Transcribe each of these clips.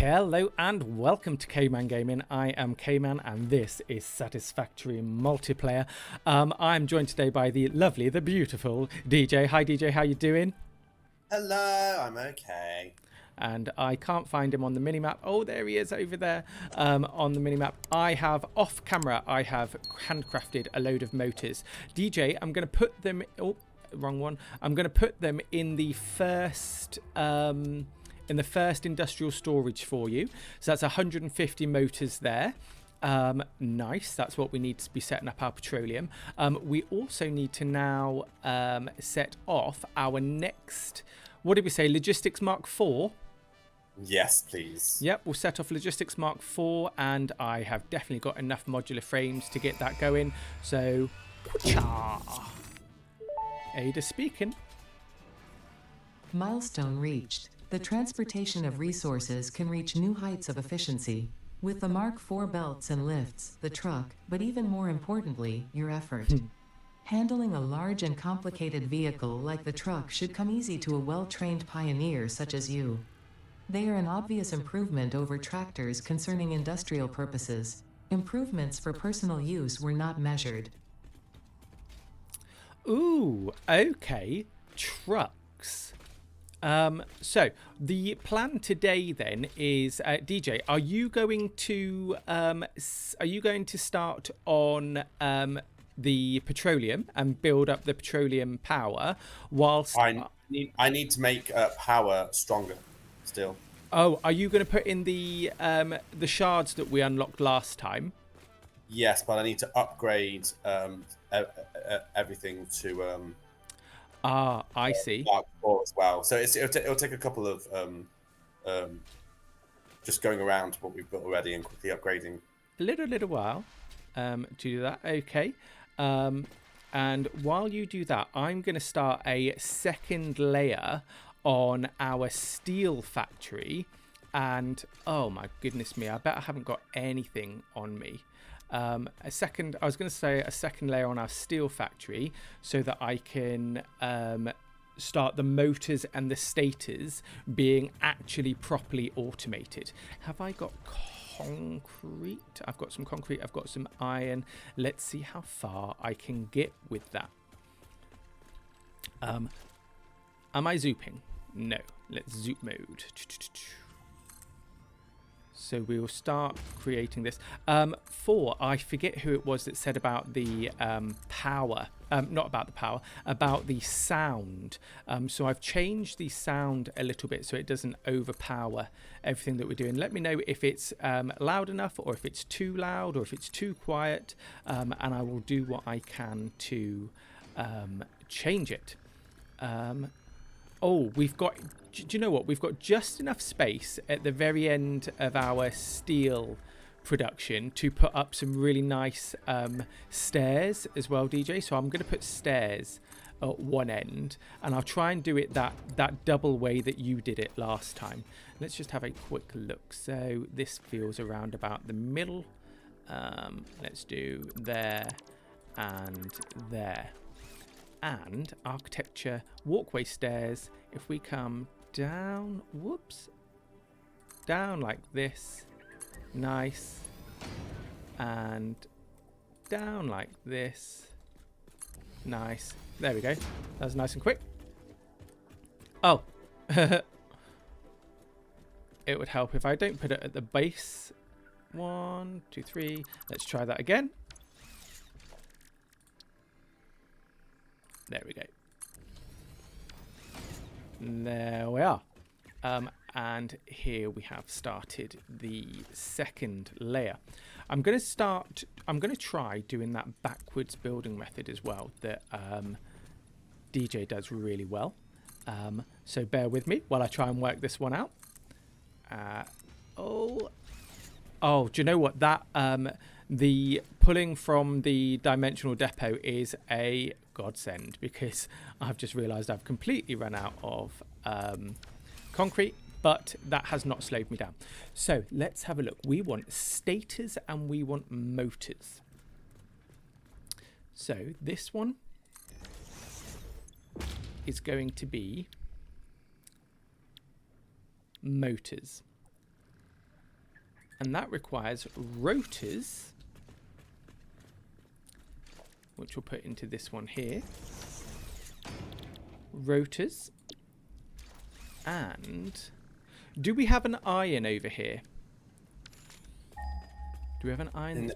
Hello and welcome to KmanGaming. I am Kman and this is Satisfactory multiplayer. I'm joined today by the lovely, the beautiful DJ. Hi DJ, how you doing? Hello, I'm okay. And I can't find him on the minimap. Oh, there he is over there on the minimap. I have, off camera, I have handcrafted a load of motors. DJ, I'm going to put them... Oh, wrong one. I'm going to put them in the first... in the first industrial storage for you. So that's 150 motors there. Nice. That's what we need to be setting up our petroleum. We also need to now set off our next... What did we say? Logistics Mark 4? Yes, please. Yep, we'll set off Logistics Mark 4, and I have definitely got enough modular frames to get that going. So, Ada speaking. Milestone reached. The transportation of resources can reach new heights of efficiency. With the Mark IV belts and lifts, the truck, but even more importantly, your effort. Handling a large and complicated vehicle like the truck should come easy to a well-trained pioneer such as you. They are an obvious improvement over tractors concerning industrial purposes. Improvements for personal use were not measured. Ooh, okay. Trucks. So the plan today then is, DJ, are you going to start on the petroleum and build up the petroleum power whilst I need to make power stronger still. Oh, are you going to put in the shards that we unlocked last time? Yes, but I need to upgrade everything to I see. Mark IV as well. So it'll take a couple of just going around what we've got already and quickly upgrading. A little while to do that. Okay. And while you do that, I'm going to start a second layer on our steel factory. And oh my goodness me, I bet I haven't got anything on me. I was going to say a second layer on our steel factory so that I can start the motors and the stators being actually properly automated. Have I got concrete? I've got some concrete, I've got some iron. Let's see how far I can get with that. Am I zooping? No. Let's zoop mode. So we will start creating this. I forget who it was that said about the power. Not about the power, about the sound. So I've changed the sound a little bit so it doesn't overpower everything that we're doing. Let me know if it's loud enough or if it's too loud or if it's too quiet. And I will do what I can to change it. Oh, we've got... Do you know what? We've got just enough space at the very end of our steel production to put up some really nice stairs as well, DJ. So I'm going to put stairs at one end, and I'll try and do it that double way that you did it last time. Let's just have a quick look. So this feels around about the middle. Let's do there and there. And architecture, walkway stairs. If we come down, whoops, down like this, nice, and down like this, nice. There we go. That was nice and quick. Oh, it would help if I don't put it at the base. 1, 2, 3. Let's try that again. There we go. There we are. And here we have started the second layer. I'm going to try doing that backwards building method as well that DJ does really well. So bear with me while I try and work this one out. Oh, do you know what? That the pulling from the dimensional depot is a godsend because I've just realized I've completely run out of concrete, but that has not slowed me down. So let's have a look. We want stators and we want motors. So this one is going to be motors. And that requires rotors, which we'll put into this one here. Rotors. And do we have an iron over here? Do we have an iron?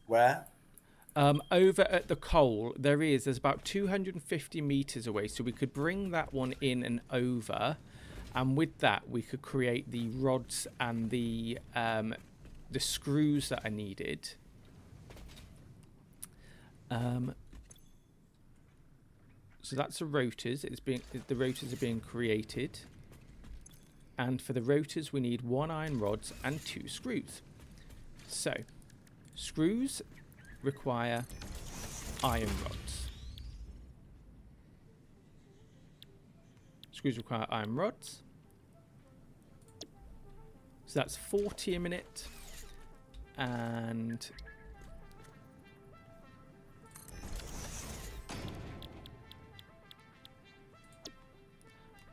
Where? Over at the coal, there's about 250 meters away, so we could bring that one in and over, and with that we could create the rods and the screws that I needed. So that's the rotors. The rotors are being created, and for the rotors we need 1 iron rods and 2 screws. So screws require iron rods. Screws require iron rods. So that's 40 a minute, and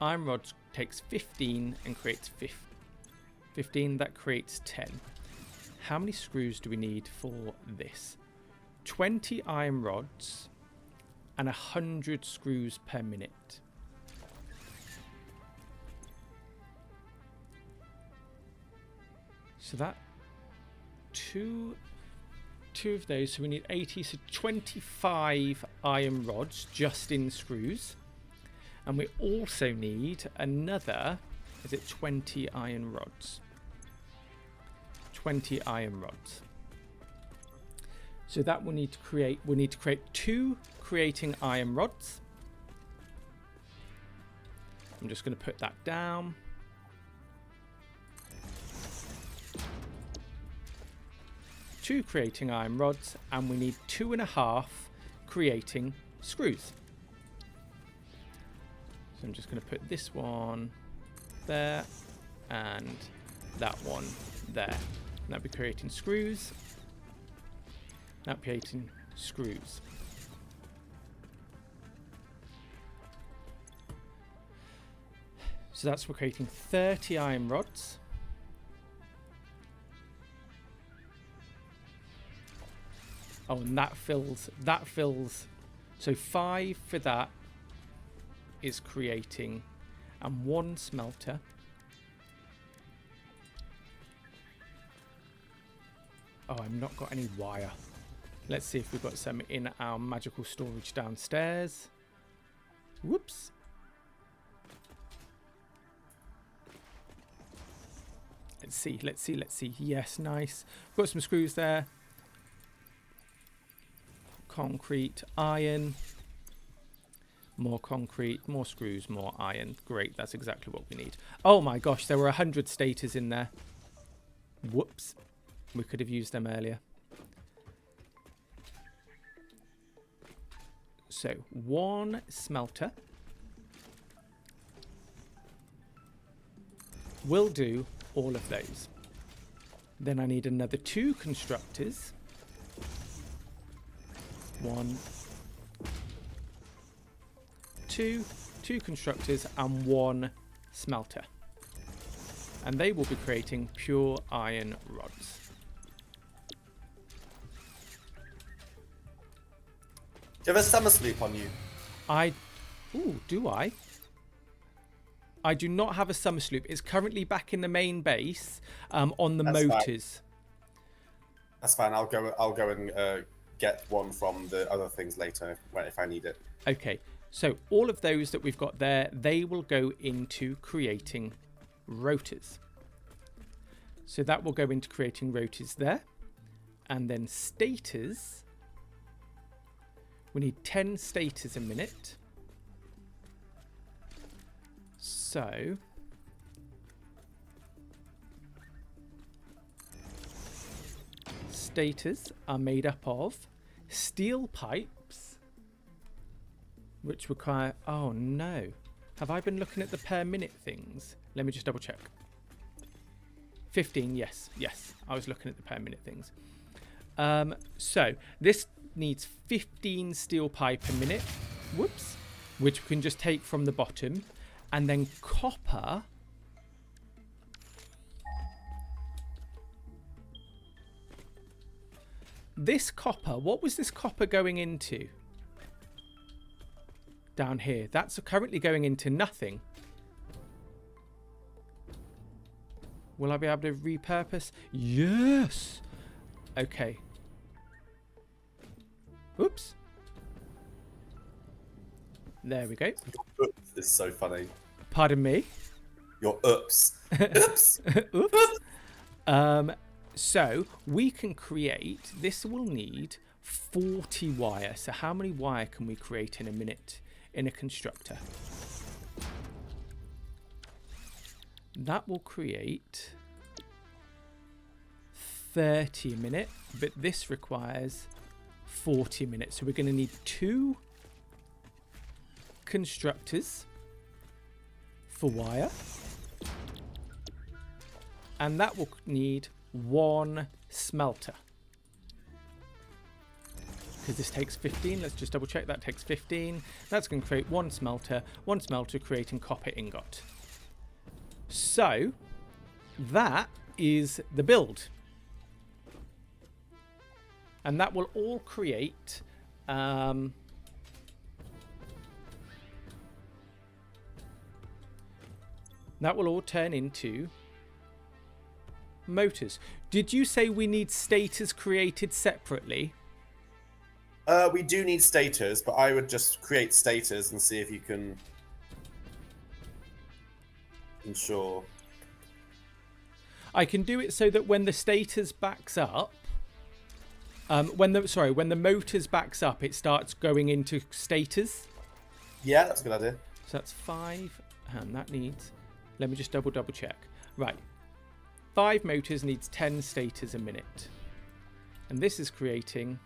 iron rods takes 15 and creates 15. That creates 10. How many screws do we need for this? 20 iron rods and 100 screws per minute. So that two of those, so we need 80, so 25 iron rods just in screws. And we also need another, is it 20 iron rods? 20 iron rods. So that we'll need to create 2 creating iron rods. I'm just going to put that down. Two creating iron rods, and we need 2.5 creating screws. So I'm just going to put this one there and that one there. And that'll be creating screws. That'll be creating screws. So that's, we're creating 30 iron rods. Oh, and that fills, so 5 for that is creating, and 1 smelter. Oh, I've not got any wire. Let's see if we've got some in our magical storage downstairs. Whoops. Let's see. Yes, nice. Got some screws there. Concrete, iron. More concrete, more screws, more iron. Great, that's exactly what we need. Oh my gosh, there were 100 stators in there. Whoops. We could have used them earlier. So, 1 smelter will do all of those. Then I need another 2 constructors. 1, 2 constructors and 1 smelter, and they will be creating pure iron rods. Do you have a summer sleep on you? Do I? I do not have a summer sloop. It's currently back in the main base on the motors. That's fine. I'll go and get one from the other things later if I need it. Okay, so all of those that we've got there, they will go into creating rotors. So that will go into creating rotors there. And then stators. We need 10 stators a minute. So stators are made up of steel pipes, which require, oh no, have I been looking at the per minute things? Let me just double check. 15, yes, I was looking at the per minute things. So this needs 15 steel pipe a minute, whoops, which we can just take from the bottom, and then copper this copper, what was this copper going into? Down here. That's currently going into nothing. Will I be able to repurpose? Yes! Okay. Oops. There we go. Oops is so funny. Pardon me. Your oops. Oops. Oops. So we can create, this will need 40 wire. So how many wire can we create in a minute in a constructor? That will create 30 a minute, but this requires 40 minutes. So we're going to need 2 constructors for wire. And that will need 1 smelter. Because this takes 15. Let's just double check. That takes 15. That's going to create 1 smelter. 1 smelter creating copper ingot. So that is the build. And that will all create that will all turn into motors. Did you say we need stators created separately? We do need stators, but I would just create stators and see if you can ensure. I can do it so that when the stators backs up, when the motors backs up, it starts going into stators. Yeah, that's a good idea. So that's 5, and that needs. Let me just double check. Right, 5 motors needs 10 stators a minute, and this is creating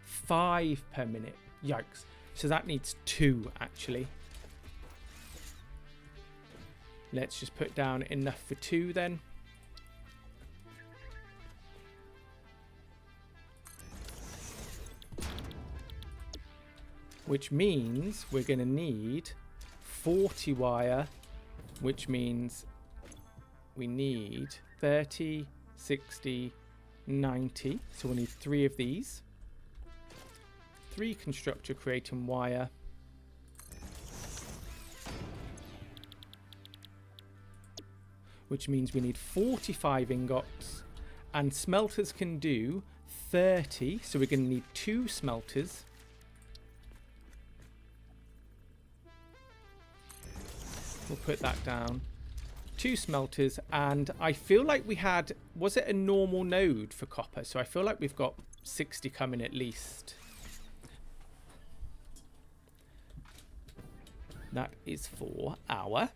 5 per minute. Yikes! So that needs 2 actually. Let's just put down enough for 2 then. Which means we're going to need 40 wire, which means we need 30, 60, 90. So we'll need 3 of these. 3 constructor creating wire. Which means we need 45 ingots. And smelters can do 30. So we're going to need 2 smelters. We'll put that down. 2 smelters. And I feel like we had... Was it a normal node for copper? So I feel like we've got 60 coming at least. That is for our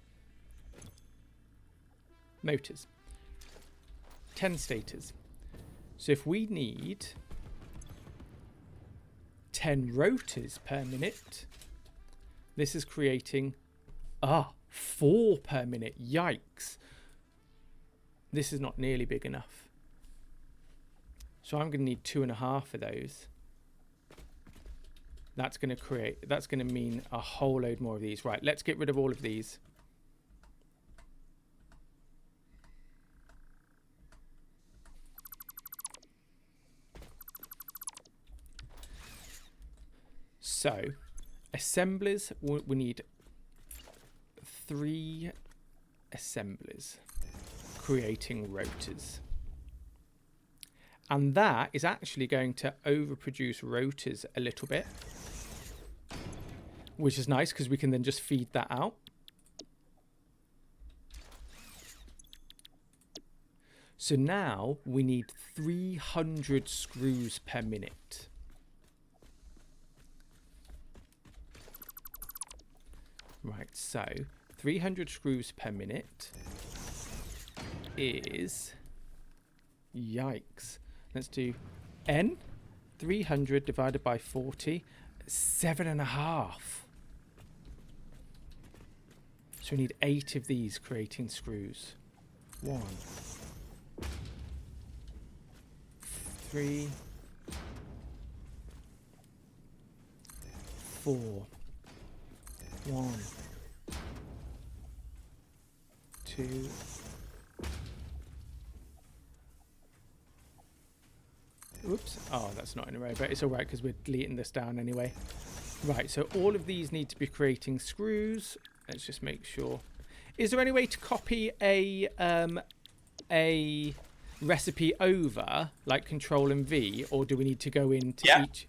motors. 10 stators. So if we need 10 rotors per minute, this is creating 4 per minute. Yikes. This is not nearly big enough. So I'm going to need 2.5 of those. That's going to mean a whole load more of these. Right, let's get rid of all of these. So, assemblers, we need 3 assemblers creating rotors. And that is actually going to overproduce rotors a little bit, which is nice because we can then just feed that out. So now we need 300 screws per minute. Right, so 300 screws per minute is, yikes. Let's do N, 300 divided by 40, 7.5. So we need 8 of these creating screws. 1, 3, 4, 1, 2, 3, Oops. Oh, that's not in a row, but it's all right because we're deleting this down anyway. Right, so all of these need to be creating screws. Let's just make sure. Is there any way to copy a recipe over, like Control and V, or do we need to go into each?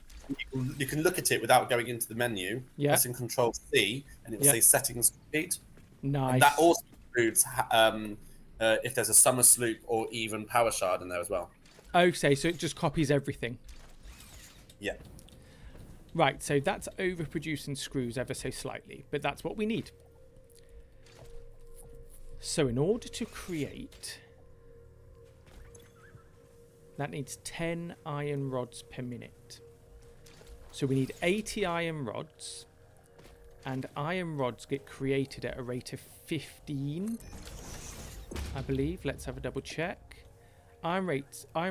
You can look at it without going into the menu. Yeah. Pressing Control C, and it will say Settings Complete. Nice. And that also includes if there's a summer sloop or even power shard in there as well. Okay, so it just copies everything. Yeah. Right, so that's overproducing screws ever so slightly, but that's what we need. So in order to create, that needs 10 iron rods per minute. So we need 80 iron rods, and iron rods get created at a rate of 15, I believe. Let's have a double check. Iron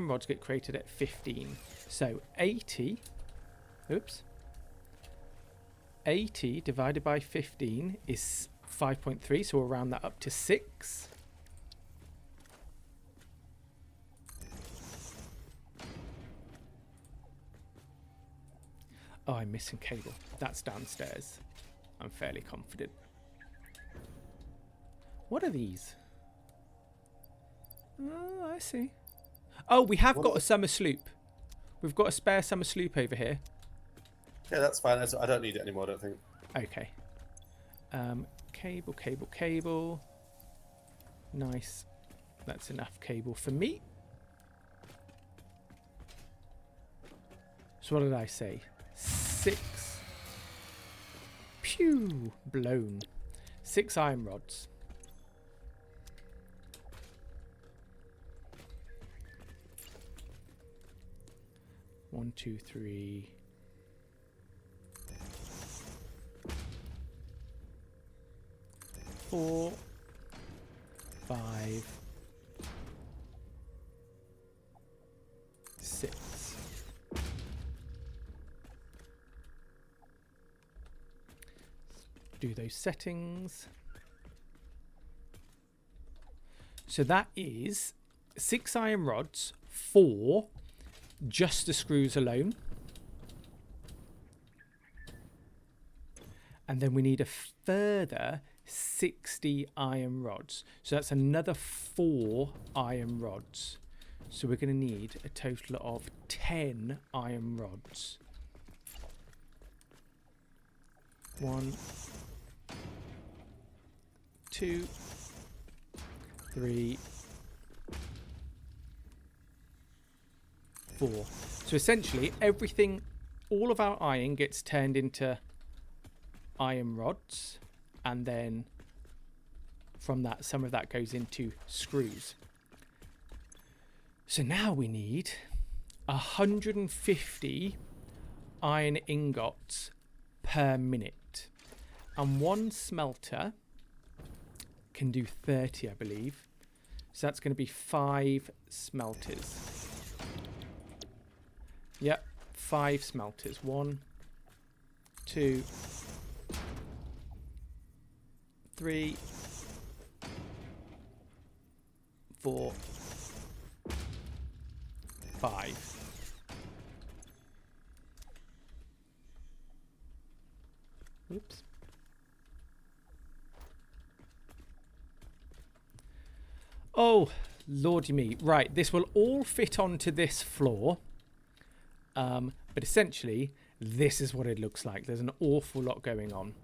rods get created at 15. So 80 divided by 15 is 5.3, so we'll round that up to 6. Oh, I'm missing cable. That's downstairs. I'm fairly confident. What are these? Oh, I see. Oh, we have got a summer sloop. We've got a spare summer sloop over here. Yeah, that's fine. I don't need it anymore, I don't think. Okay. Cable. Nice. That's enough cable for me. So what did I say? 6. Pew! Blown. 6 iron rods. One, two, three. 4, 5, 6. Do those settings. So that is 6 iron rods for just the screws alone. And then we need a further 60 iron rods. So that's another 4 iron rods. So we're going to need a total of 10 iron rods. 1, 2, 3, 4. So essentially everything, all of our iron gets turned into iron rods, and then from that some of that goes into screws. So now we need 150 iron ingots per minute, and one smelter can do 30, I believe. So that's going to be 5 smelters. Yep, 5 smelters. 1, 2, 3, 4, 5. Oops. Oh, lordy me. Right, this will all fit onto this floor. But essentially, this is what it looks like. There's an awful lot going on.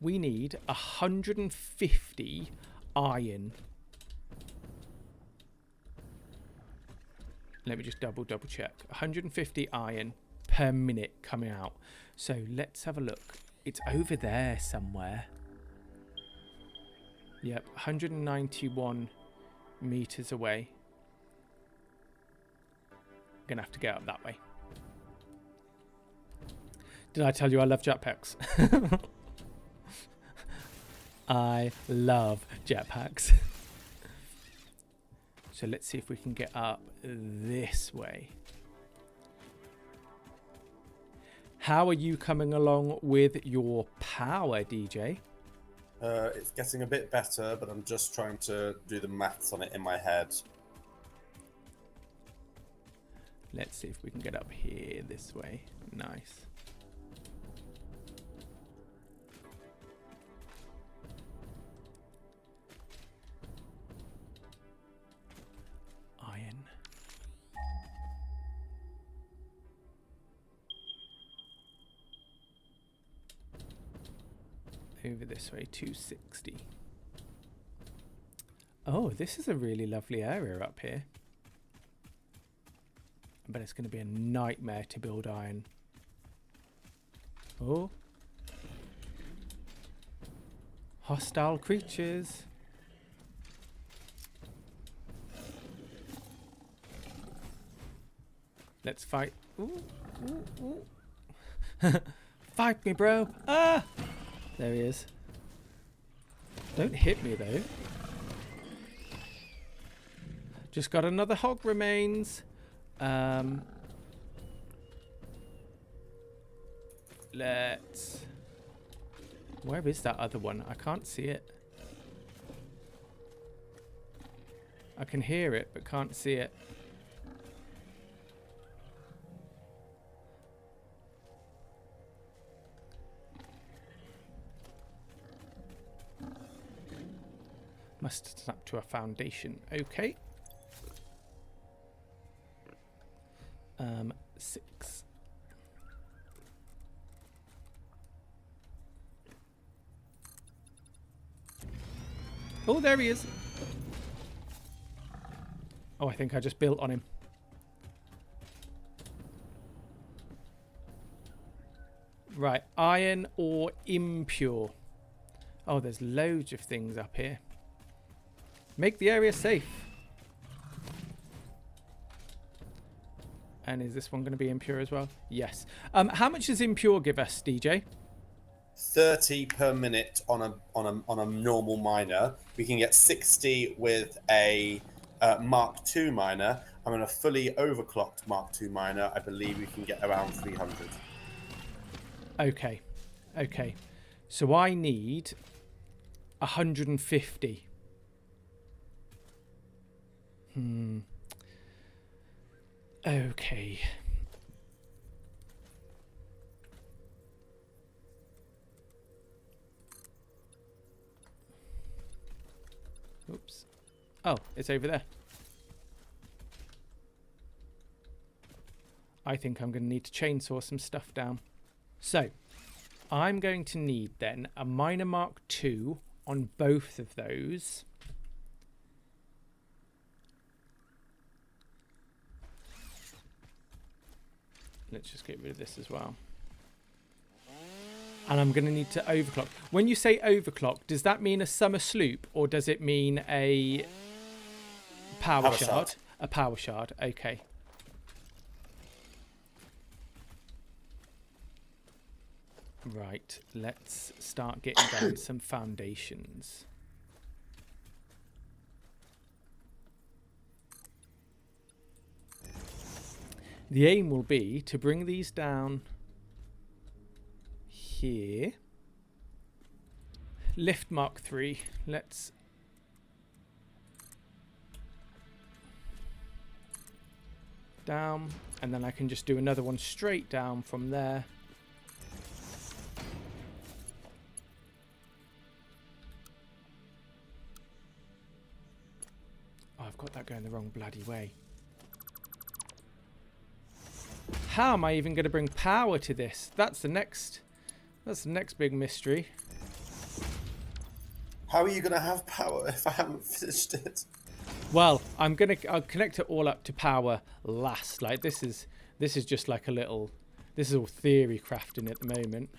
We need 150 iron. Let me just double check. 150 iron per minute coming out. So let's have a look. It's over there somewhere. Yep, 191 meters away. Gonna have to get up that way. Did I tell you I love jetpacks? I love jetpacks. So let's see if we can get up this way. How are you coming along with your power, DJ? It's getting a bit better, but I'm just trying to do the maths on it in my head. Let's see if we can get up here this way. Nice. Iron. Over this way, 260. Oh, this is a really lovely area up here. But it's going to be a nightmare to build iron. Oh. Hostile creatures. Let's fight. Ooh, ooh, ooh. Fight me, bro. Ah! There he is. Don't hit me, though. Just got another hog remains. Let's... Where is that other one? I can't see it. I can hear it, but can't see it. Must snap to a foundation. Okay. 6. Oh, there he is. Oh, I think I just built on him. Right, iron or impure. Oh, there's loads of things up here. Make the area safe. And is this one going to be impure as well? Yes. How much does impure give us, DJ? 30 per minute on a normal miner. We can get 60 with a Mark II miner. And on a fully overclocked Mark II miner, I believe we can get around 300. Okay. Okay. So I need 150. Okay. Oops. Oh, it's over there. I think I'm going to need to chainsaw some stuff down. So, I'm going to need then a miner Mark II on both of those. Let's just get rid of this as well. And I'm going to need to overclock. When you say overclock, does that mean a summer sloop or does it mean a power shard? A power shard, okay. Right, let's start getting down some foundations. The aim will be to bring these down here. Lift Mark III. Let's... down. And then I can just do another one straight down from there. Oh, I've got that going the wrong bloody way. How am I even going to bring power to this? That's the next big mystery. How are you going to have power if I haven't finished it? Well, I'll connect it all up to power last. Like this is just like a little, this is all theory crafting at the moment.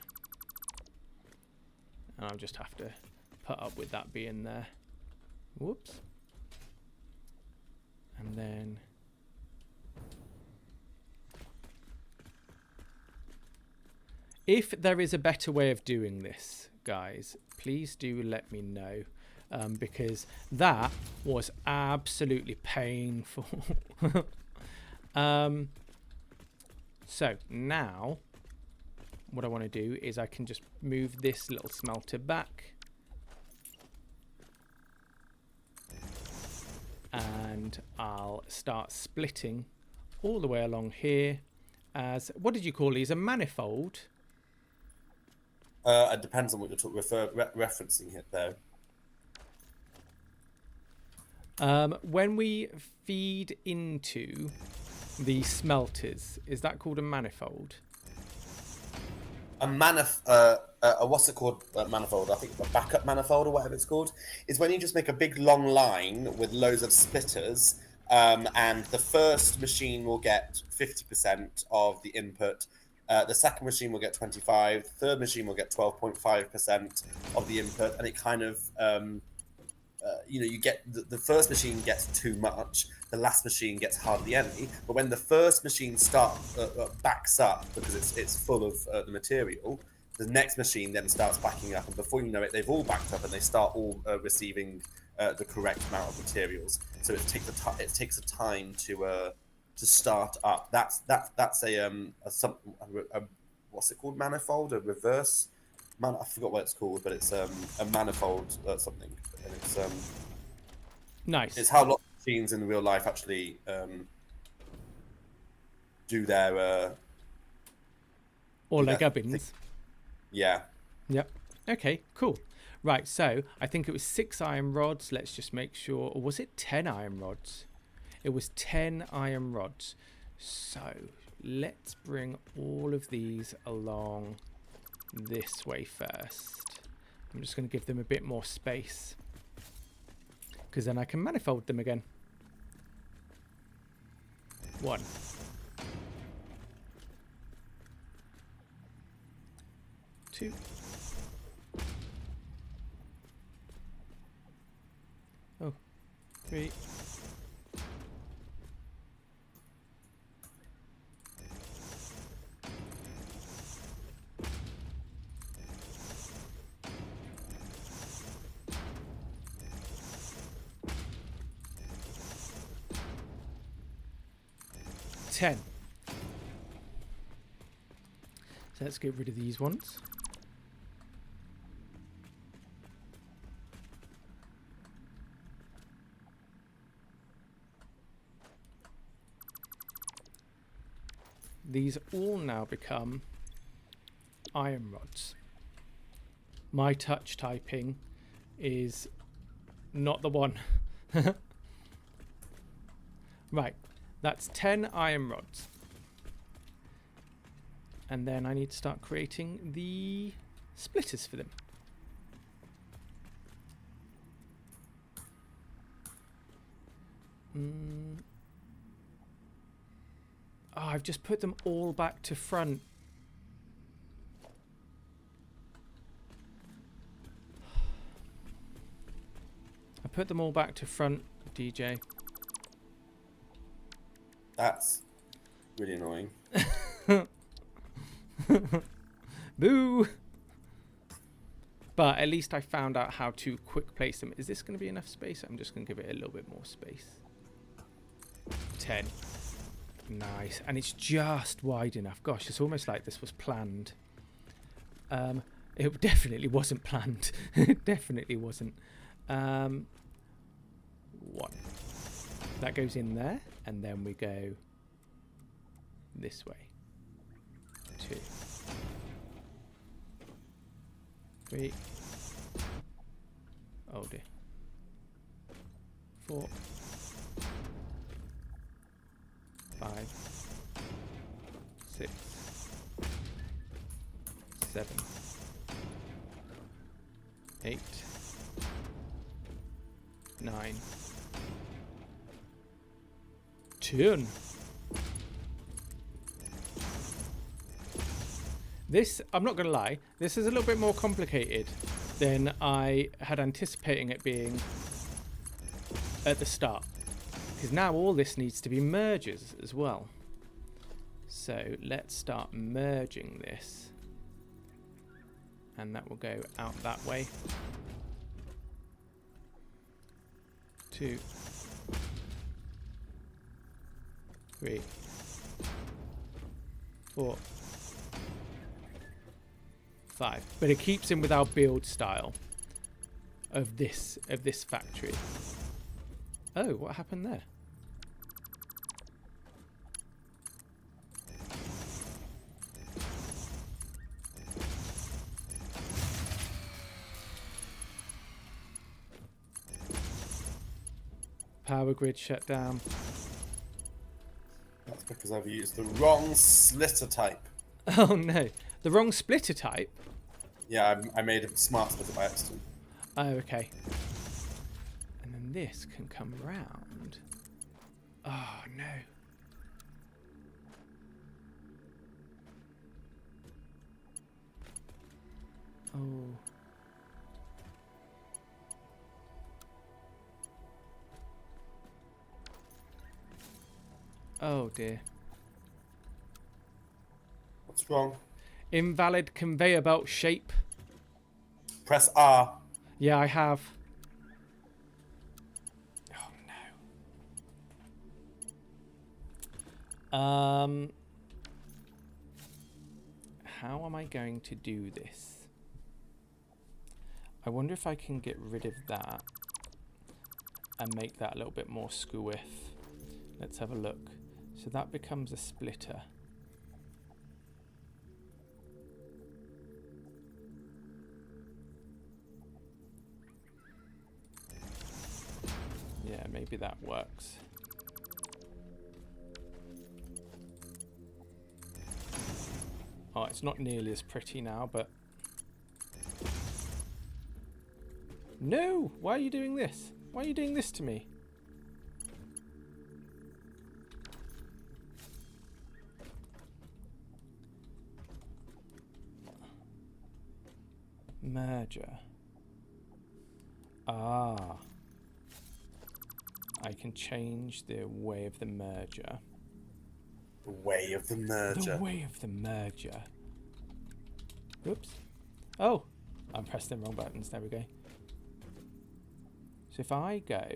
And I'll just have to put up with that being there. Whoops. And then if there is a better way of doing this, guys, please do let me know, because that was absolutely painful. So now what I want to do is I can just move this little smelter back. And I'll start splitting all the way along here as, what did you call these? A manifold? It depends on what you're referencing it though. When we feed into the smelters, is that called a manifold? What's it called? Manifold. I think a backup manifold or whatever it's called. Is when you just make a big long line with loads of splitters, and the first machine will get 50% of the input. The second machine will get 25%. The third machine will get 12.5% of the input, and it kind of you get the first machine gets too much, the last machine gets hardly any. But when the first machine backs up because it's full of the material, the next machine then starts backing up, and before you know it, they've all backed up and they start all receiving the correct amount of materials. So it takes a time to start up. That's a what's it called? Manifold, a reverse. I forgot what it's called, but it's a manifold something, and it's nice. It's how lots of machines in real life actually do their or their gubbins. Yeah. Yep. Okay. Cool. Right. So I think it was 6 iron rods. Let's just make sure. Or was it 10 iron rods? It was 10 iron rods. So let's bring all of these along this way first. I'm just going to give them a bit more space because then I can manifold them again. 1, 2, 3, 10. So let's get rid of these ones. These all now become iron rods. My touch typing is not the one. Right. That's 10 iron rods. And then I need to start creating the splitters for them. Oh, I've just put them all back to front. I put them all back to front, DJ. That's really annoying. Boo! But at least I found out how to quick place them. Is this going to be enough space? I'm just going to give it a little bit more space. 10. Nice. And it's just wide enough. Gosh, it's almost like this was planned. It definitely wasn't planned. It definitely wasn't. 1. That goes in there. And then we go this way. 2. 3. Oh dear. 4. 5. 6. 7. 8. 9. 10. This, I'm not going to lie, this is a little bit more complicated than I had anticipating it being at the start. Because now all this needs to be mergers as well. So let's start merging this. And that will go out that way. 2. 3. 4. 5. But it keeps in with our build style of this factory. Oh, what happened there? power grid shut down. That's because I've used the wrong slitter type. Oh no, the wrong splitter type. Yeah, I made a smart splitter by accident. Oh, okay. And then this can come round. Oh no. Oh. Oh dear. What's wrong? Invalid conveyor belt shape. Press R. Yeah, I have. Oh no. How am I going to do this? I wonder if I can get rid of that and make that a little bit more squiff. Let's have a look. So that becomes a splitter. Yeah, maybe that works. Oh, it's not nearly as pretty now, but... No! Why are you doing this? Why are you doing this to me? Merger. Ah. I can change the way of the merger. The way of the merger. The way of the merger. Oops. Oh, I'm pressing the wrong buttons. There we go. So if I go...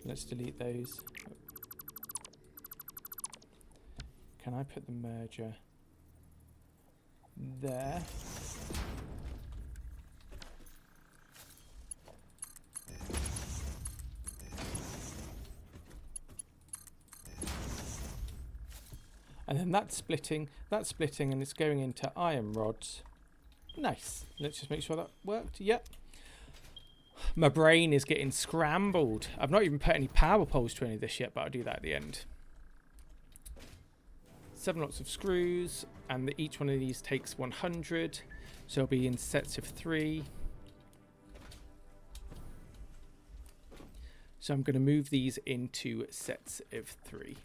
Let's delete those. Can I put the merger there? And then that's splitting, and it's going into iron rods. Nice. Let's just make sure that worked. Yep. My brain is getting scrambled. I've not even put any power poles to any of this yet, but I'll do that at the end. 7 lots of screws, and each one of these takes 100. So it'll be in sets of 3. So I'm going to move these into sets of 3.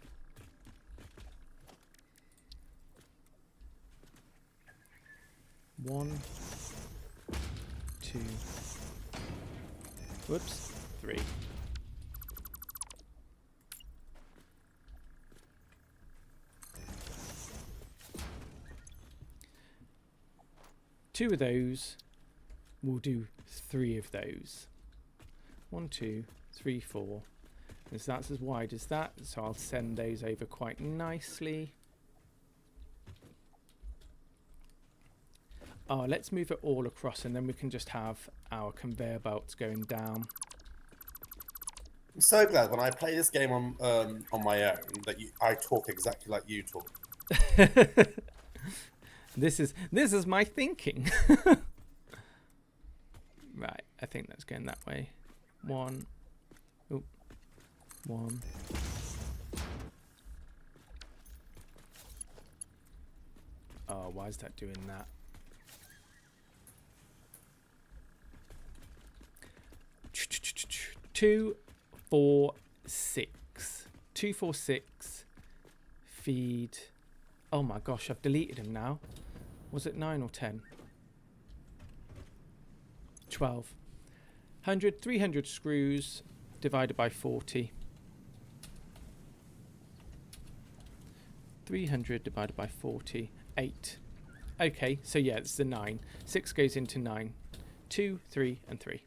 One, 2, whoops, 3. Two of those, we'll do 3 of those. 1, 2, 3, 4. And so that's as wide as that, so I'll send those over quite nicely. Oh, let's move it all across, and then we can just have our conveyor belts going down. I'm so glad when I play this game on my own that I talk exactly like you talk. This is my thinking. Right, I think that's going that way. 1. Oop. 1. Oh, why is that doing that? 2, 4, 6. 2, 4, 6. Feed. Oh my gosh, I've deleted them now. Was it 9 or 10? 12. 100, 300 screws divided by 40. 300 divided by 40. 8. Okay, so yeah, it's the 9. 6 goes into 9. 2, 3, and 3.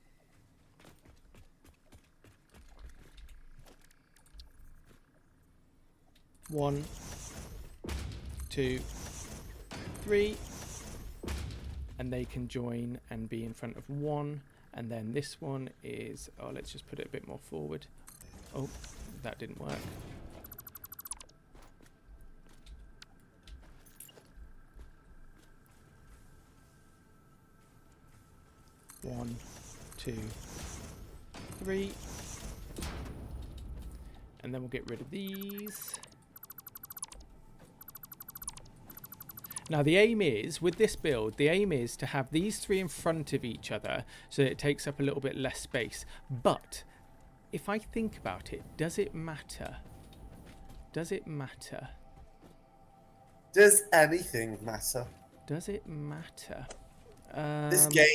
1, 2, 3, and they can join and be in front of 1, and then this one is, oh, let's just put it a bit more forward. Oh, that didn't work. 1, 2, 3. And then we'll get rid of these. Now the aim is, with this build, the aim is to have these 3 in front of each other so that it takes up a little bit less space. But if I think about it, does it matter? Does it matter? Does anything matter? Does it matter? This game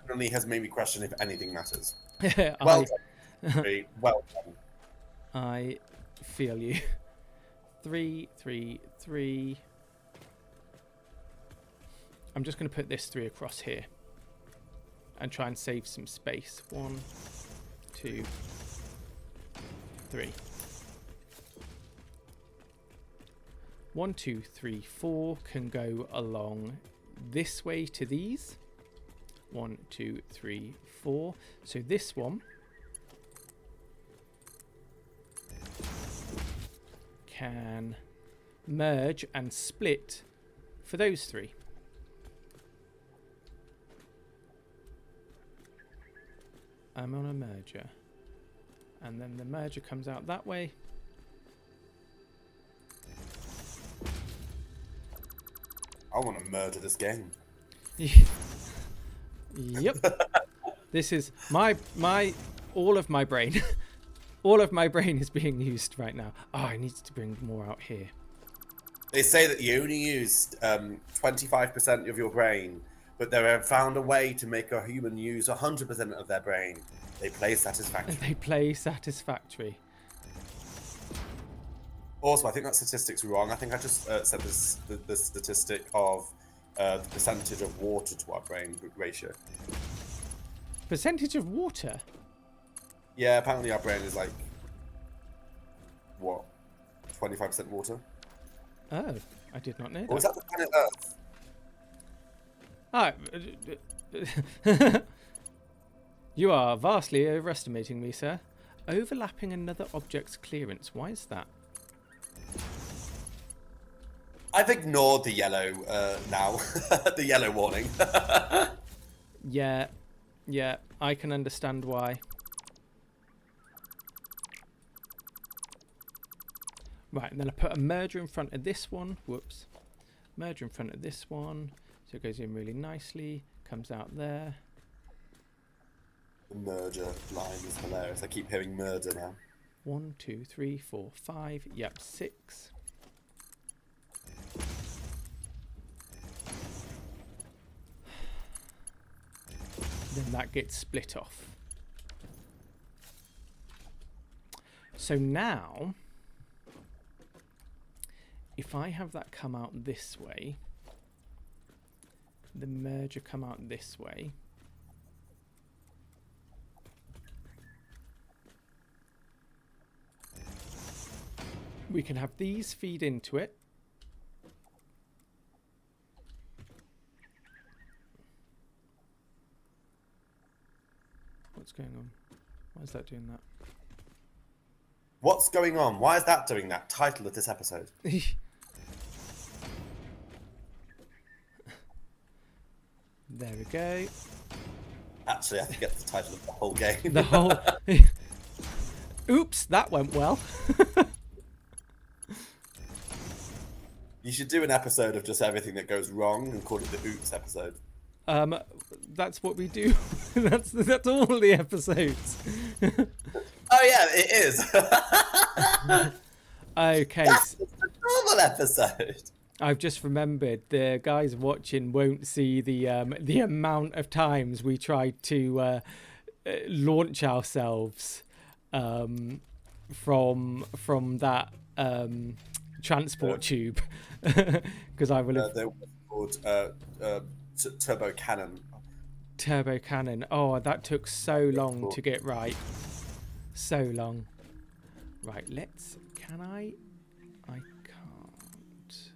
generally has made me question if anything matters. I, Well done. Well done. I feel you. 3, 3, 3. I'm just going to put this 3 across here and try and save some space. 1, 2, 3. 1, 2, 3, 4 can go along this way to these. 1, 2, 3, 4. So this one can merge and split for those 3. I'm on a merger. And then the merger comes out that way. I want to murder this game. Yep. This is my all of my brain. All of my brain is being used right now. Oh, I need to bring more out here. They say that you only use 25% of your brain, but they have found a way to make a human use 100% of their brain. They play Satisfactory. They play Satisfactory. Also, I think that statistic's wrong. I think I just said the statistic of the percentage of water to our brain ratio. Percentage of water? Yeah, apparently our brain is like, what, 25% water? Oh, I did not know that. Or is that the planet Earth? Ah, you are vastly overestimating me, sir. Overlapping another object's clearance. Why is that? I've ignored the yellow now. The yellow warning. Yeah, I can understand why. Right, and then I put a merger in front of this one. Whoops. Merger in front of this one. So it goes in really nicely. Comes out there. The merger line is hilarious. I keep hearing murder now. 1, 2, 3, 4, 5. Yep, 6. Then that gets split off. So now, if I have that come out this way, the merger come out this way, we can have these feed into it. What's going on? Why is that doing that? What's going on? Why is that doing that? Title of this episode. There we go. Actually, I think that's the title of the whole game. The whole... Oops, that went well. You should do an episode of just everything that goes wrong and call it the Oops episode. That's what we do. that's all the episodes. Oh yeah, it is. Okay. That's a normal episode. I've just remembered the guys watching won't see the amount of times we tried to launch ourselves from that transport tube, because I will have They were called turbo cannon. turbo cannon. Oh, that took so long to get right. So long. Right, let's. Can I? I can't.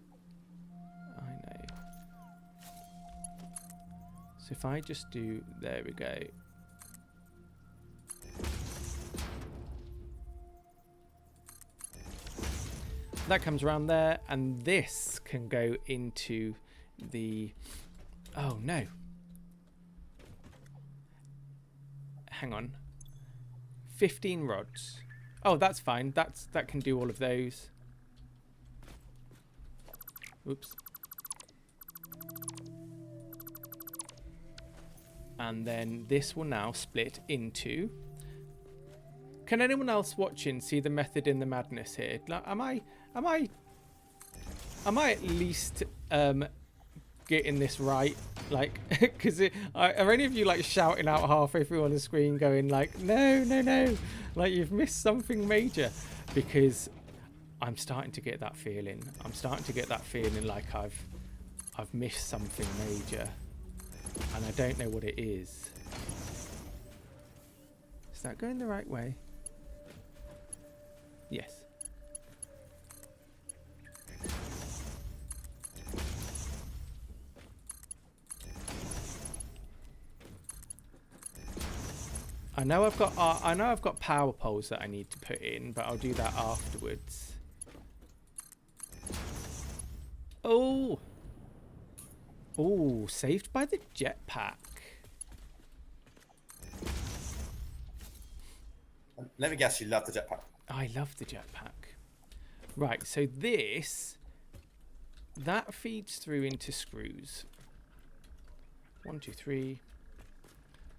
I know. So if I just do, there we go. That comes around there, and this can go into the... Oh, no. hang on. 15 rods. Oh, that's fine. That can do all of those. Oops. And then this will now split into... Can anyone else watching see the method in the madness here? Like, am I at least getting this right? Like, because are any of you like shouting out halfway through on the screen, going like, no, no, no, like you've missed something major? Because I'm starting to get that feeling. I'm starting to get that feeling like I've missed something major, and I don't know what it is. Is that going the right way? Yes. I know I've got power poles that I need to put in, but I'll do that afterwards. Oh. Oh, saved by the jetpack. Let me guess, you love the jetpack. I love the jetpack. Right, so that feeds through into screws. 1, 2, 3,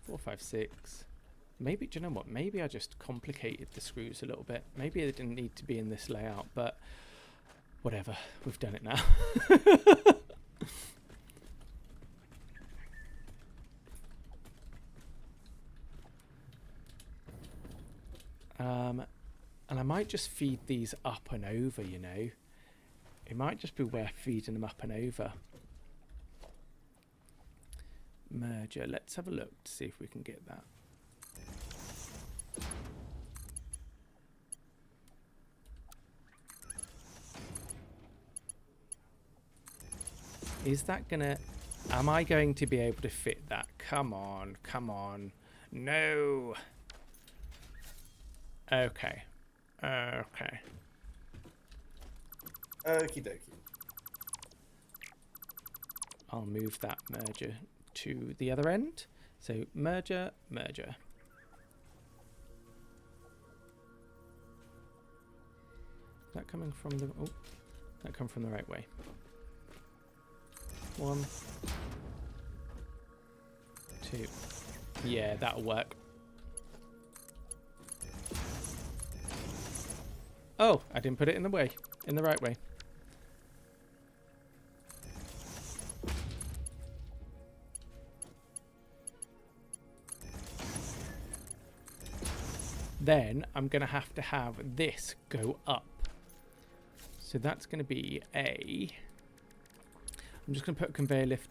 4, 5, 6. Maybe, do you know what? Maybe I just complicated the screws a little bit. Maybe they didn't need to be in this layout, but whatever. We've done it now. And I might just feed these up and over, you know. It might just be worth feeding them up and over. Merger. Let's have a look to see if we can get that. Is that gonna... Am I going to be able to fit that? Come on, come on. No. Okay. Okay. Okie dokie. I'll move that merger to the other end. So merger, merger. Is that coming from the... Oh, that come from the right way. 1, 2. Yeah, that'll work. Oh, I didn't put it in the way, in the right way. Then I'm going to have this go up. So that's going to be a... I'm just going to put a conveyor lift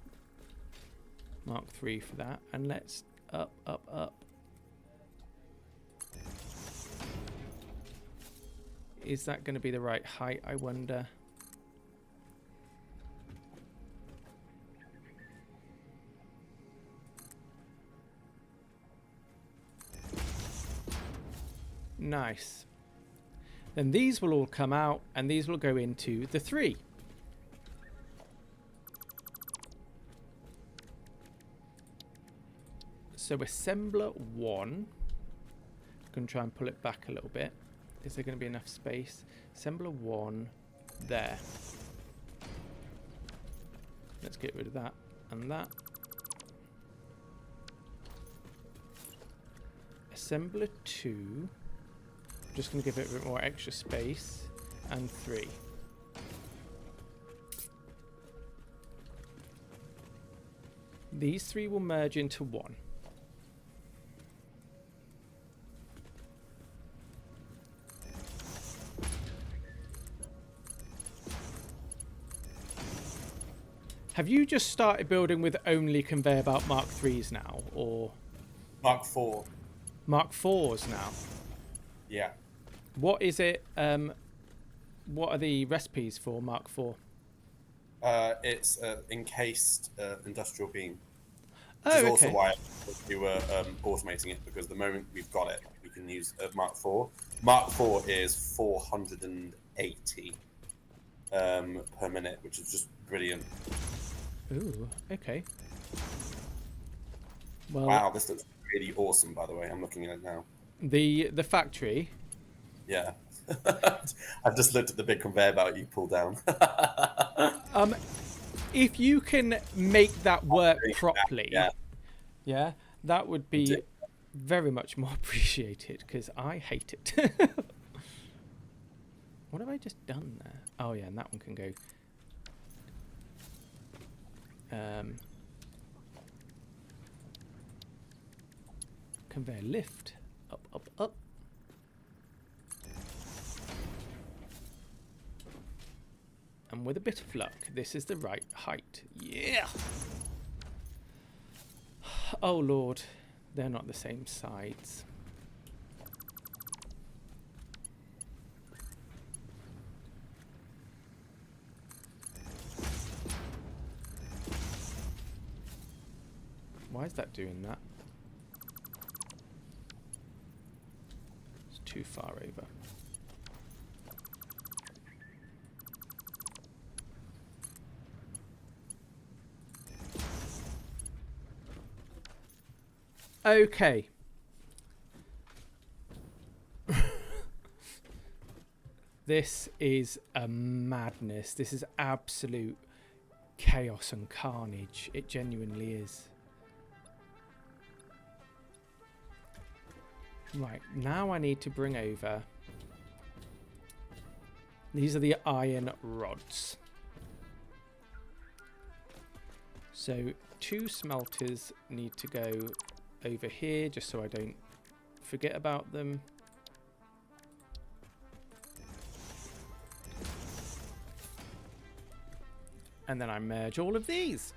Mark 3 for that. And let's up, up, up. Is that going to be the right height, I wonder? Nice. Then these will all come out, and these will go into the 3. So assembler 1. I'm going to try and pull it back a little bit. Is there going to be enough space? Assembler 1 there. Let's get rid of that and that. Assembler 2. I'm just going to give it a bit more extra space. And 3. These 3 will merge into 1. Have you just started building with only conveyor belt Mark 3s now, or Mark 4? Mark 4s now? Yeah. What is it? What are the recipes for Mark 4? It's encased industrial beam. Oh, which is okay. also why we were automating it, because the moment we've got it, we can use Mark 4. Mark 4 is 480 per minute, which is just brilliant. Ooh, okay. Well, wow, this looks really awesome, by the way. I'm looking at it now. The factory. Yeah. I've just looked at the big conveyor belt you pulled down. If you can make that work properly, yeah, that would be very much more appreciated, because I hate it. What have I just done there? Oh yeah, and that one can go. Conveyor lift. Up, up, up. And with a bit of luck, this is the right height. Yeah! Oh Lord, they're not the same sides. Why is that doing that? It's too far over. Okay. This is a madness. This is absolute chaos and carnage. It genuinely is. Right, now I need to bring over... These are the iron rods. So 2 smelters need to go over here, just so I don't forget about them. And then I merge all of these.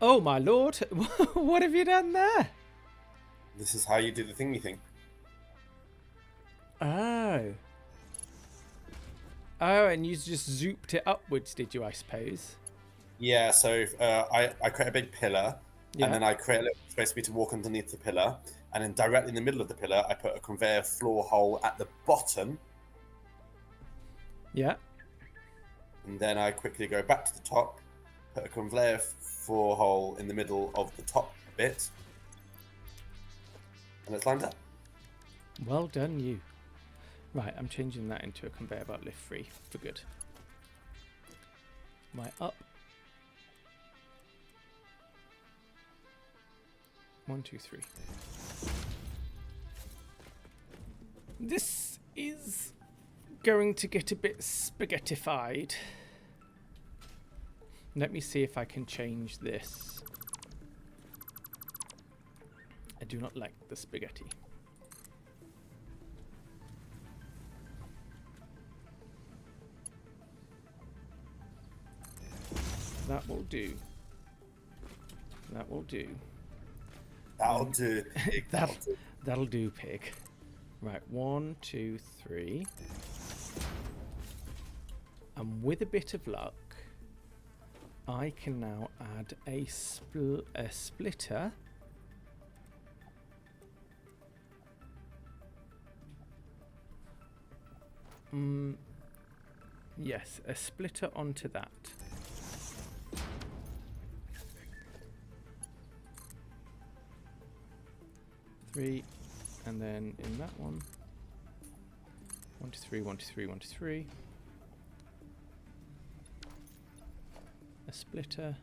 Oh my lord, what have you done there? This is how you do the thingy thing. Oh. Oh, and you just zooped it upwards, did you, I suppose? Yeah, so I create a big pillar, Yeah. and then I create a little space for me to walk underneath the pillar, and then directly in the middle of the pillar, I put a conveyor floor hole at the bottom. Yeah. And then I quickly go back to the top, put a conveyor floor hole in the middle of the top bit, and it's lined up. Well done, you. Right, I'm changing that into a conveyor belt lift free for good. Right, up. 1, 2, 3. This is going to get a bit spaghettified. Let me see if I can change this. I do not like the spaghetti. That will do. That will do. That'll do. Pig, that'll do. That'll do, pig. Right, 1, 2, 3. And with a bit of luck, I can now add a splitter. Yes, a splitter onto that. Three, and then in that one, 1, 2, 3, 1, 2, 3, 1, 2, 3. A splitter.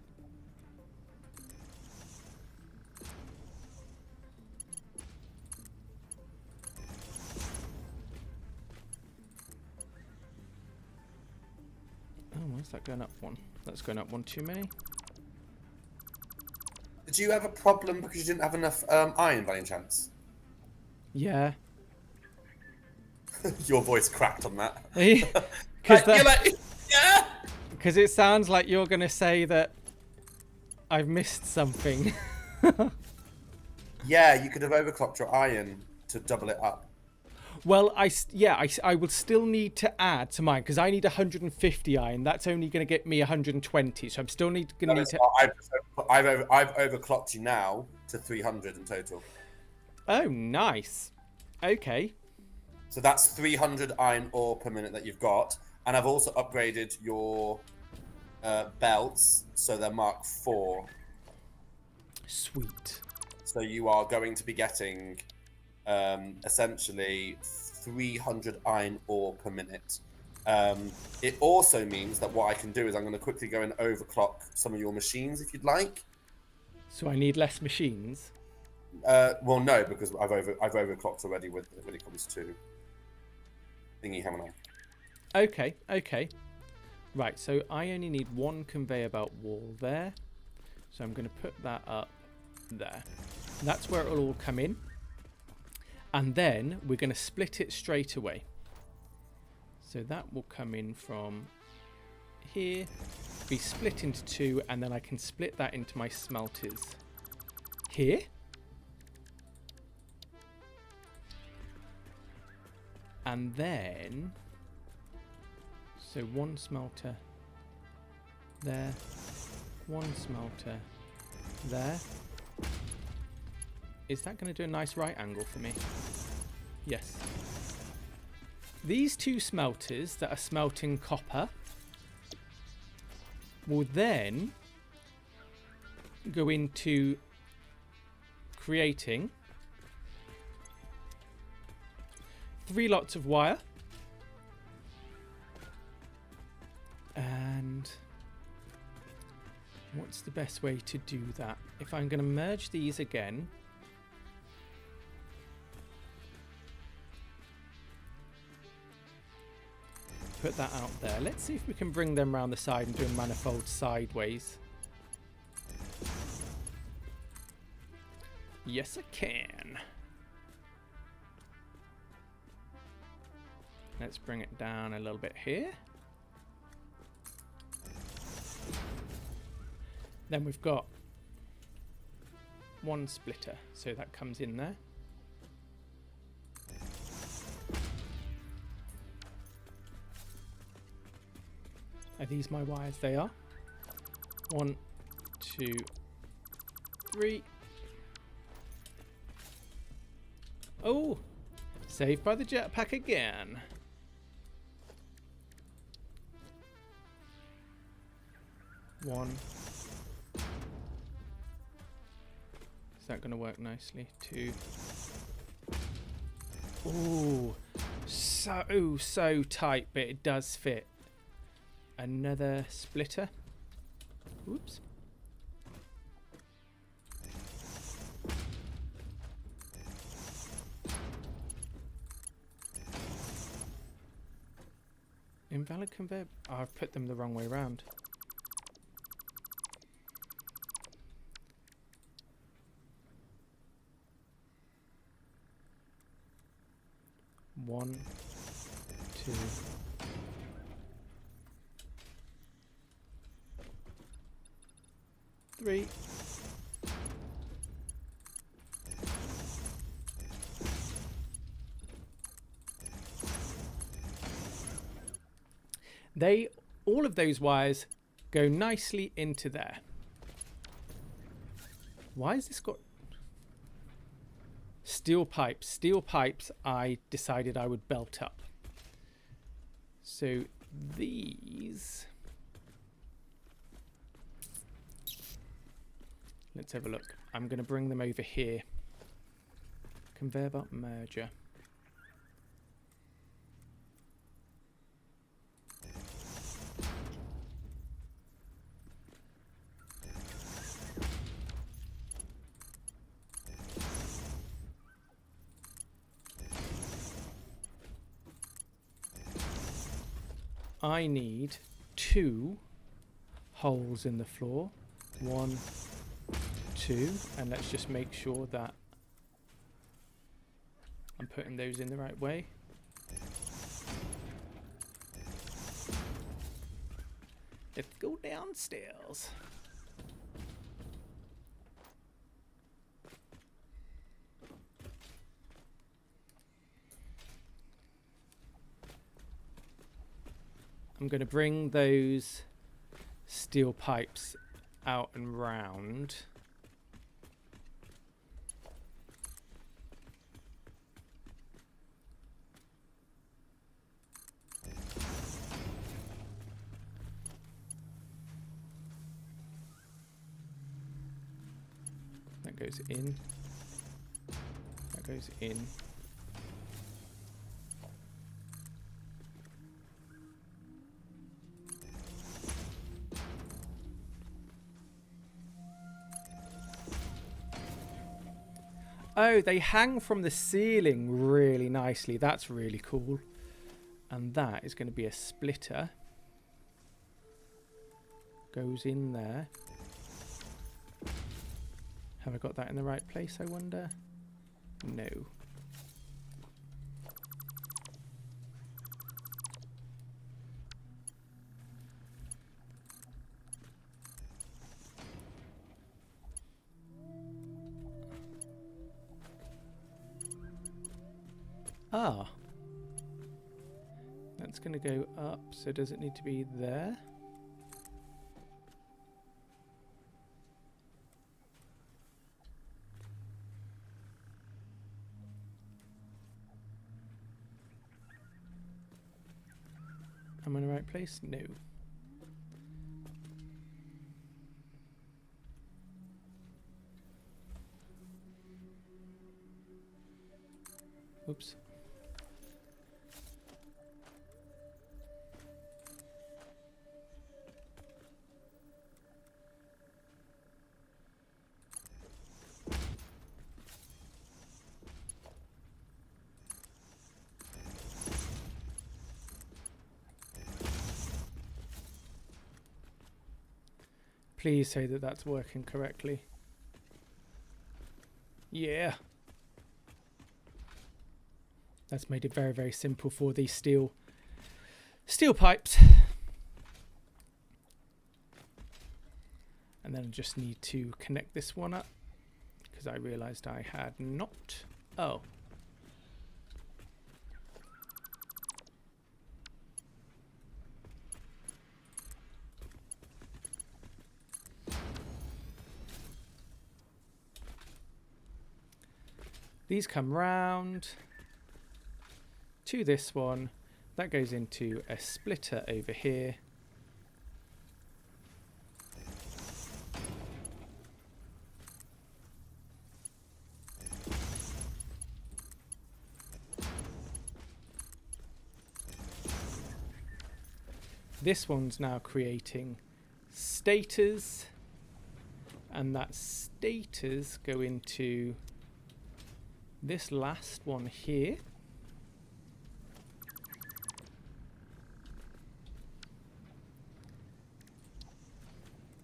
Oh, why is that going up one? That's going up one too many. Did you have a problem because you didn't have enough iron by any chance? Yeah. Your voice cracked on that. Because you're like, yeah. Because it sounds like you're going to say that I've missed something. Yeah, you could have overclocked your iron to double it up. Well, I will still need to add to mine because I need 150 iron. That's only going to get me 120. So I'm still going to need to. I've overclocked you now to 300 in total. Oh, nice. Okay. So that's 300 iron ore per minute that you've got, and I've also upgraded your belts so they're Mark 4. Sweet. So you are going to be getting essentially 300 iron ore per minute. It also means that what I can do is I'm going to quickly go and overclock some of your machines if you'd like. So I need less machines. Well, no, because I've overclocked already when it comes to thingy, haven't I? Okay. Right, so I only need one conveyor belt wall there. So I'm going to put that up there. That's where it'll all come in. And then we're going to split it straight away. So that will come in from here, be split into two, and then I can split that into my smelters here. And then, so one smelter there, one smelter there. Is that going to do a nice right angle for me? Yes. These two smelters that are smelting copper will then go into creating 3 lots of wire. And what's the best way to do that? If I'm going to merge these again, put that out there. Let's see if we can bring them around the side and do a manifold sideways. Yes, I can. Let's bring it down a little bit here. Then we've got one splitter, so that comes in there. Are these my wires? They are. 1, 2, 3. Oh! Saved by the jetpack again. One. Is that going to work nicely? 2. Oh, so tight, but it does fit. Another splitter. Whoops. Invalid conveyor. Oh, I've put them the wrong way around. One, 2. Three. All of those wires go nicely into there. Why has this got steel pipes? Steel pipes I decided I would belt up. So these, let's have a look. I'm going to bring them over here. Conveyor belt merger. I need 2 holes in the floor. 1, 2, and let's just make sure that I'm putting those in the right way. Let's go downstairs. I'm going to bring those steel pipes out and round. That goes in. That goes in. Oh, they hang from the ceiling really nicely. That's really cool. And that is going to be a splitter. Goes in there. Have I got that in the right place, I wonder? No. Ah. That's going to go up, so does it need to be there? Am I in the right place? No. Oops. Please say that that's working correctly. Yeah. That's made it very, very simple for these steel pipes. And then I just need to connect this one up because I realized I had not. Oh. These come round to this one. That goes into a splitter over here. This one's now creating stators, and that stators go into this last one here.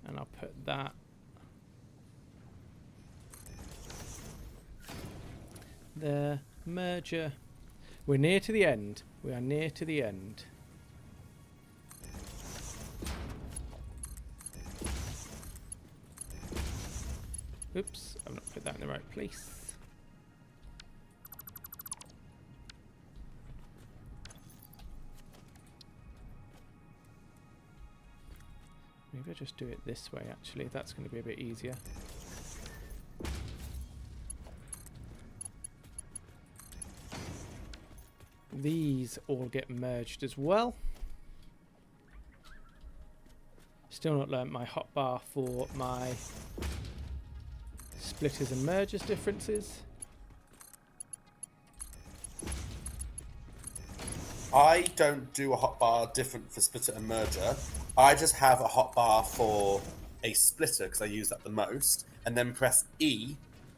And I'll put that there. Merger. We're near to the end. We are near to the end. Oops, I've not put that in the right place. Maybe I'll just do it this way, actually. That's going to be a bit easier. These all get merged as well. Still not learnt my hotbar for my splitters and mergers differences. I don't do a hotbar different for splitter and merger. I just have a hotbar for a splitter because I use that the most, and then press E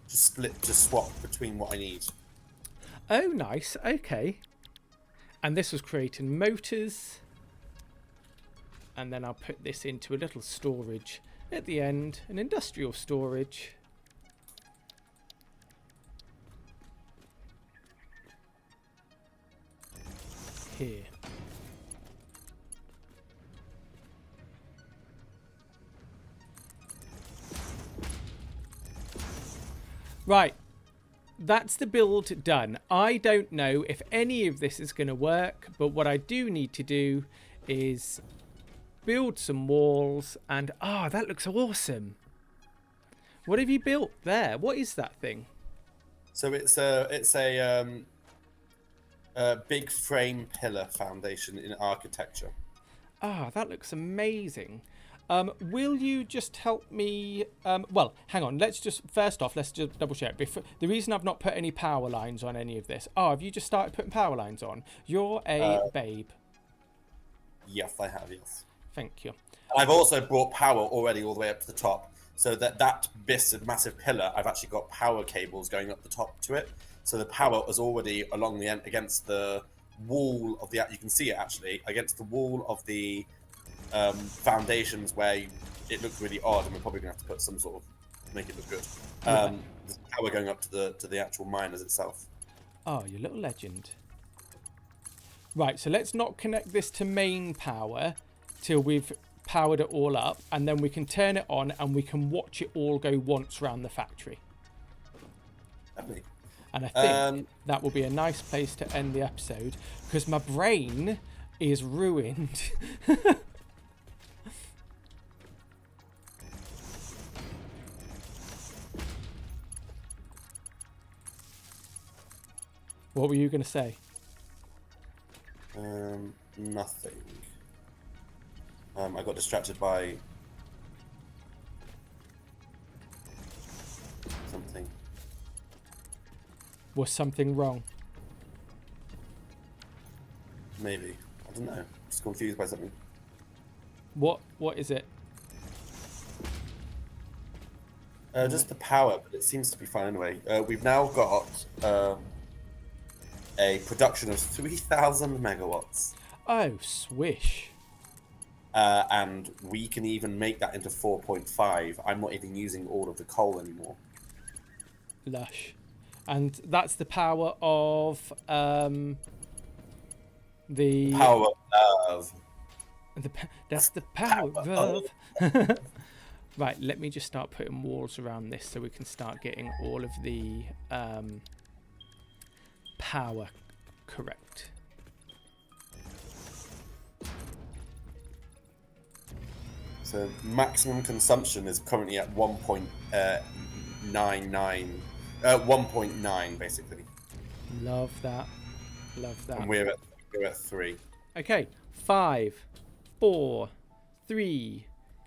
to swap between what I need. Oh, nice. Okay. And this was creating motors. And then I'll put this into a little storage at the end, an industrial storage. Here. Right, that's the build done. I don't know if any of this is going to work, but what I do need to do is build some walls. And that looks awesome. What have you built there? What is that thing? So it's a big frame pillar foundation in architecture. That looks amazing. Will you just help me? Well, hang on. Let's just double check. The reason I've not put any power lines on any of this. Have you just started putting power lines on? You're a babe. Yes, I have. Yes. Thank you. I've also brought power already all the way up to the top. So that massive pillar, I've actually got power cables going up the top to it. So the power is already along the end against the wall of the. You can see it actually against the wall of the foundations where it looked really odd, and we're probably gonna have to put some sort of make it look good. There's power going up to the actual miners itself. Oh, you little legend. Right, so let's not connect this to main power till we've powered it all up, and then we can turn it on and we can watch it all go once around the factory. Definitely. And I think that will be a nice place to end the episode, because my brain is ruined. What were you going to say? Nothing. I got distracted by something. Was something wrong? Maybe. I don't know. Just confused by something. What is it? Just the power, but it seems to be fine anyway. We've now got a production of 3,000 megawatts. Oh, swish. And we can even make that into 4.5. I'm not even using all of the coal anymore. Lush. And that's the power of the power of love. That's the power of. Right, let me just start putting walls around this so we can start getting all of the power correct. So maximum consumption is currently at 1.9 basically. Love that. Love that. And we're at 3. Okay, 5, 4, 3,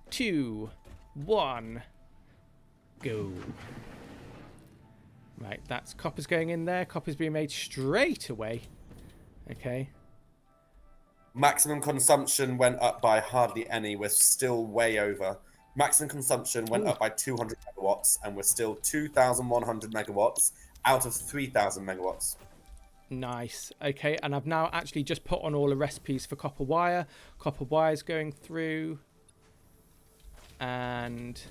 2, 1, go. Right, that's copper's going in there. Copper's being made straight away. Okay. Maximum consumption went up by hardly any. We're still way over. Maximum consumption went up by 200 megawatts, and we're still 2,100 megawatts out of 3,000 megawatts. Nice. Okay, and I've now actually just put on all the recipes for copper wire. Copper wire's going through. And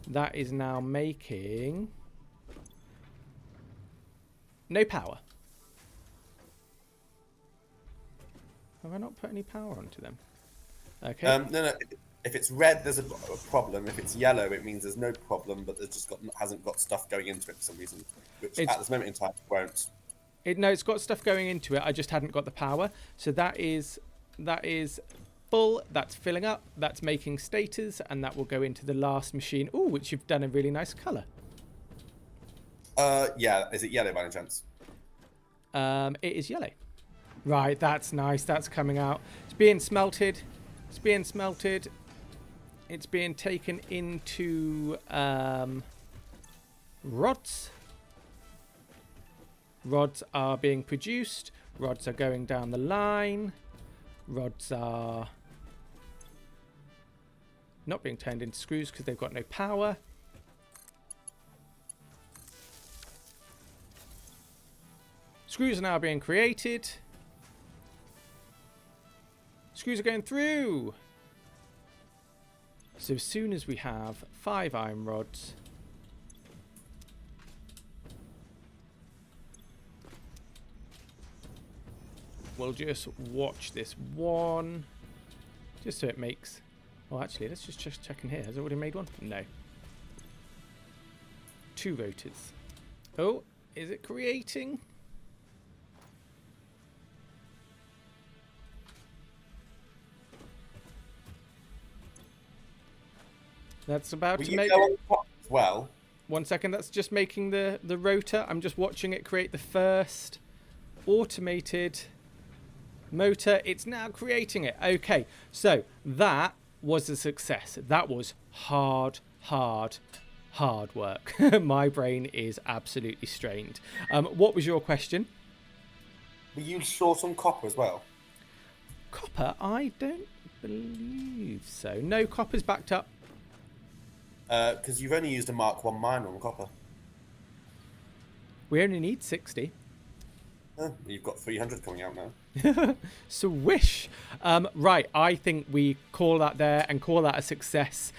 that is now making no power. Have I not put any power onto them? Okay. No. If it's red, there's a problem. If it's yellow, it means there's no problem, but there's hasn't got stuff going into it for some reason, which at this moment in time won't. No, it's got stuff going into it. I just hadn't got the power. So that is full. That's filling up. That's making stators, and that will go into the last machine. Oh, which you've done a really nice color. Yeah. Is it yellow by any chance? It is yellow. Right, that's nice. That's coming out. It's being smelted. It's being smelted. It's being taken into rods. Rods are being produced. Rods are going down the line. Rods are not being turned into screws because they've got no power. Screws are now being created. Screws are going through. So as soon as we have 5 iron rods, we'll just watch this one, just so it makes. Well, actually, let's just check in here. Has it already made one? No. 2 rotors. Oh, is it creating? That's about Will to you make... go on top as well? 1 second, that's just making the rotor. I'm just watching it create the first automated motor. It's now creating it. Okay, so that was a success. That was hard work. My brain is absolutely strained. What was your question? Were you short on copper as well? Copper? I don't believe so. No, copper's backed up. Because you've only used a Mark 1 miner on copper. We only need 60. You've got 300 coming out now. Swish. Right, I think we call that there and call that a success.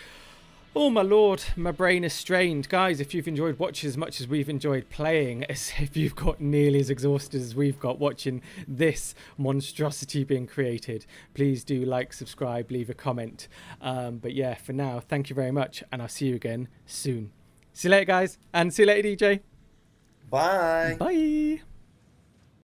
Oh my lord, my brain is strained. Guys, if you've enjoyed watching as much as we've enjoyed playing, as if you've got nearly as exhausted as we've got watching this monstrosity being created, please do like, subscribe, leave a comment. But yeah, for now, thank you very much, and I'll see you again soon. See you later, guys, and see you later, DJ. Bye. Bye.